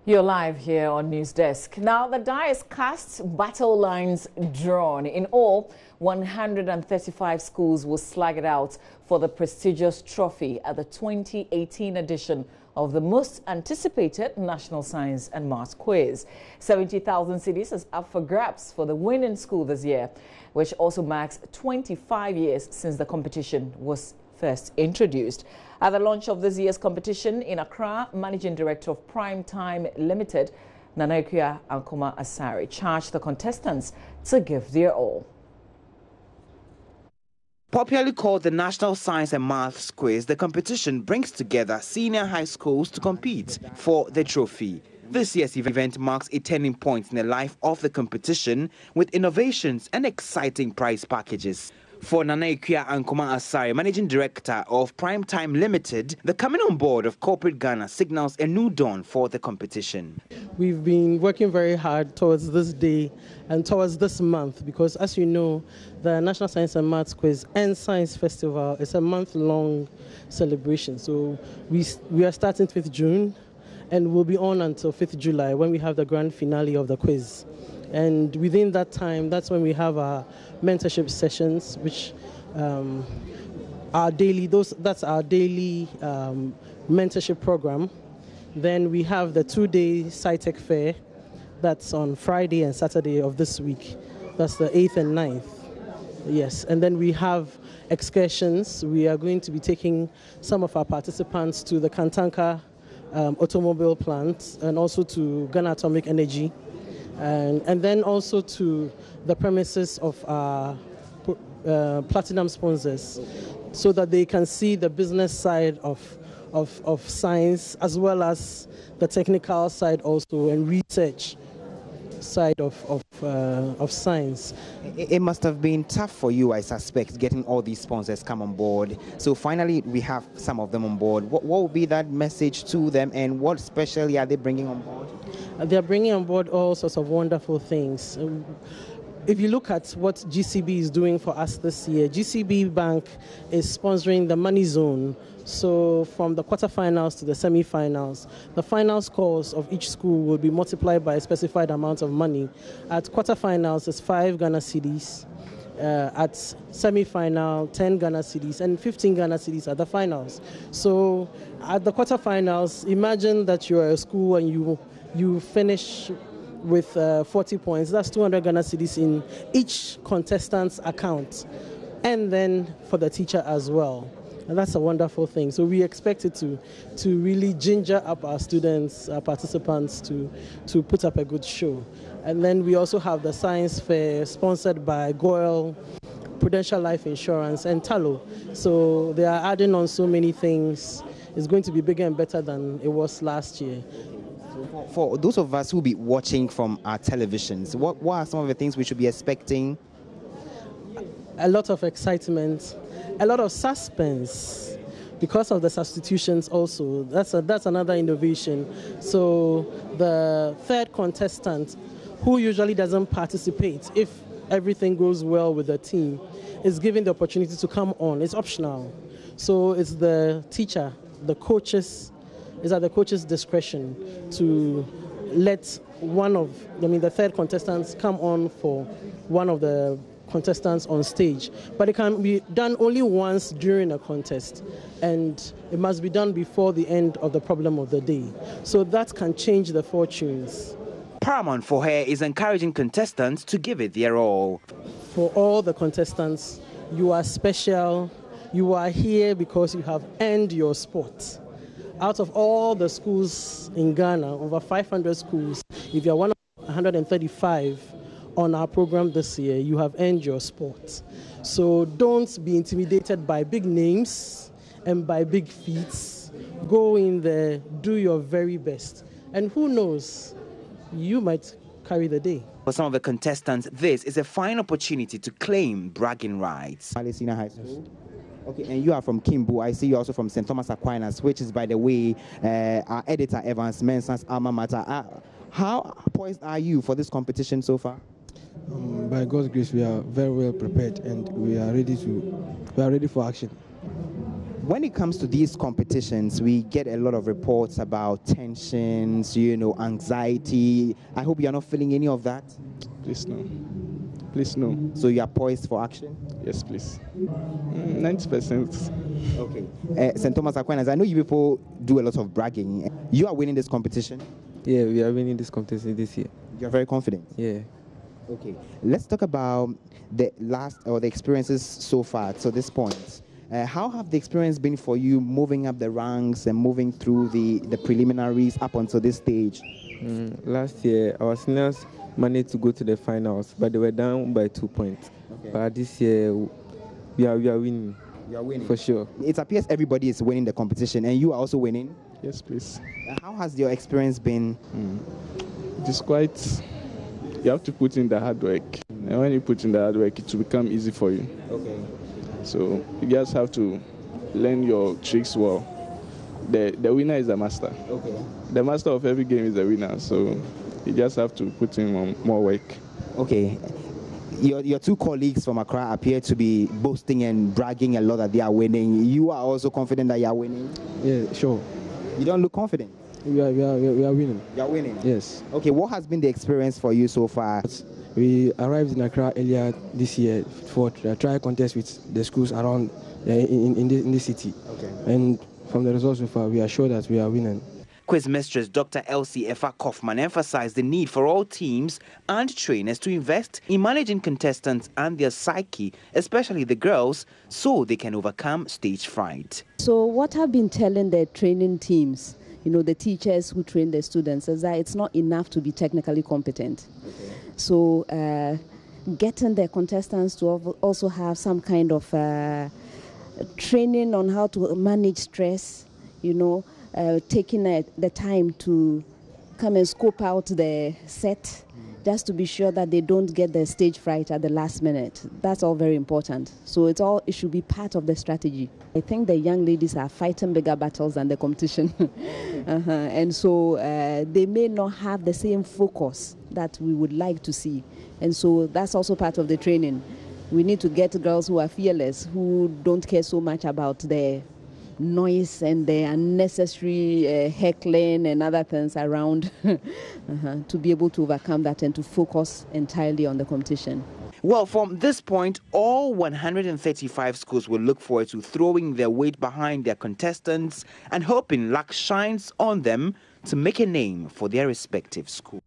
You're live here on News Desk. Now, the die is cast, battle lines drawn. In all, 135 schools will slug it out for the prestigious trophy at the 2018 edition of the most anticipated National Science and Maths Quiz. 70,000 cedis is up for grabs for the winning school this year, which also marks 25 years since the competition was first introduced. At the launch of this year's competition in Accra, Managing Director of Prime Time Limited, Nana Akua Ankoma Asare, charged the contestants to give their all. Popularly called the National Science and Maths Quiz, the competition brings together senior high schools to compete for the trophy. This year's event marks a turning point in the life of the competition with innovations and exciting prize packages. For Nana Akua Ankoma Asare, Managing Director of Prime Time Limited, the coming on board of corporate Ghana signals a new dawn for the competition. We've been working very hard towards this day and towards this month because, as you know, the National Science and Maths Quiz and Science Festival is a month-long celebration. So we are starting 5th June and we'll be on until 5th July when we have the grand finale of the quiz. And within that time, that's when we have our mentorship sessions, which are daily. That's our daily mentorship program. Then we have the 2-day SciTech Fair. That's on Friday and Saturday of this week. That's the 8th and 9th. Yes, and then we have excursions. We are going to be taking some of our participants to the Kantanka automobile plant and also to Ghana Atomic Energy. And then also to the premises of our platinum sponsors so that they can see the business side of science as well as the technical side also and research side of science. It must have been tough for you, I suspect, getting all these sponsors come on board. So finally, we have some of them on board. What will be that message to them, and what specially are they bringing on board? They're bringing on board all sorts of wonderful things. If you look at what GCB is doing for us this year, GCB Bank is sponsoring the Money Zone. So from the quarterfinals to the semi-finals, the final scores of each school will be multiplied by a specified amount of money. At quarterfinals, it's 5 Ghana cedis. At semi-final, 10 Ghana cedis, and 15 Ghana cedis at the finals. So at the quarterfinals, imagine that you are a school and you finish with 40 points. That's 200 Ghana cedis in each contestant's account, and then for the teacher as well. And that's a wonderful thing. So we expect it to really ginger up our students, our participants to put up a good show. And then we also have the science fair sponsored by Goyle, Prudential Life Insurance, and Talo. So they are adding on so many things. It's going to be bigger and better than it was last year. For those of us who will be watching from our televisions, what are some of the things we should be expecting? A lot of excitement, a lot of suspense because of the substitutions also. That's another innovation. So the third contestant, who usually doesn't participate, if everything goes well with the team, is given the opportunity to come on. It's optional. So it's the teacher, the coaches, it's at the coach's discretion to let the third contestants come on for one of the contestants on stage. But it can be done only once during a contest, and it must be done before the end of the problem of the day. So that can change the fortunes. Paramount for her is encouraging contestants to give it their all. For all the contestants, you are special. You are here because you have earned your spot. Out of all the schools in Ghana, over 500 schools, if you're one of 135 on our program this year, you have earned your spot. So don't be intimidated by big names and by big feats. Go in there, do your very best. And who knows, you might carry the day. For some of the contestants, this is a fine opportunity to claim bragging rights. Palestina High School. Okay, and you are from Kimbu. I see you also from St. Thomas Aquinas, which is, by the way, our editor Evans Mensah's alma mater. How poised are you for this competition so far? By God's grace, we are very well prepared and we are ready for action. When it comes to these competitions, we get a lot of reports about tensions, anxiety. I hope you are not feeling any of that. Please no. Please no. So you are poised for action? Yes, please. 90%. Okay. St. Thomas Aquinas, I know you people do a lot of bragging. You are winning this competition? Yeah, we are winning this competition this year. You're very confident? Yeah. Okay. Let's talk about the experiences so far to this point. How have the experience been for you moving up the ranks and moving through the preliminaries up until this stage? Last year, our seniors managed to go to the finals, but they were down by 2 points. Okay. But this year, we are winning. You are winning? For sure. It appears everybody is winning the competition, and you are also winning? Yes, please. How has your experience been? It is quite... You have to put in the hard work. And when you put in the hard work, it will become easy for you. Okay. So you just have to learn your tricks well. The winner is the master. Okay. The master of every game is the winner. So you just have to put in more work. Okay. Your two colleagues from Accra appear to be boasting and bragging a lot that they are winning. You are also confident that you are winning? Yeah, sure. You don't look confident? We are winning. You are winning? Yes. Okay, what has been the experience for you so far? We arrived in Accra earlier this year for a trial contest with the schools around in the city. Okay. And from the results so far, we are sure that we are winning. Quiz mistress Dr. Elsie Effa Kaufman emphasized the need for all teams and trainers to invest in managing contestants and their psyche, especially the girls, so they can overcome stage fright. So what I've been telling the training teams, the teachers who train the students, is that it's not enough to be technically competent. Okay. So getting the contestants to also have some kind of training on how to manage stress, taking the time to come and scope out the set just to be sure that they don't get the stage fright at the last minute. That's all very important. So it should be part of the strategy. I think the young ladies are fighting bigger battles than the competition. And so they may not have the same focus that we would like to see. And so that's also part of the training. We need to get girls who are fearless, who don't care so much about the noise and the unnecessary heckling and other things around to be able to overcome that and to focus entirely on the competition. Well, from this point, all 135 schools will look forward to throwing their weight behind their contestants and hoping luck shines on them to make a name for their respective schools.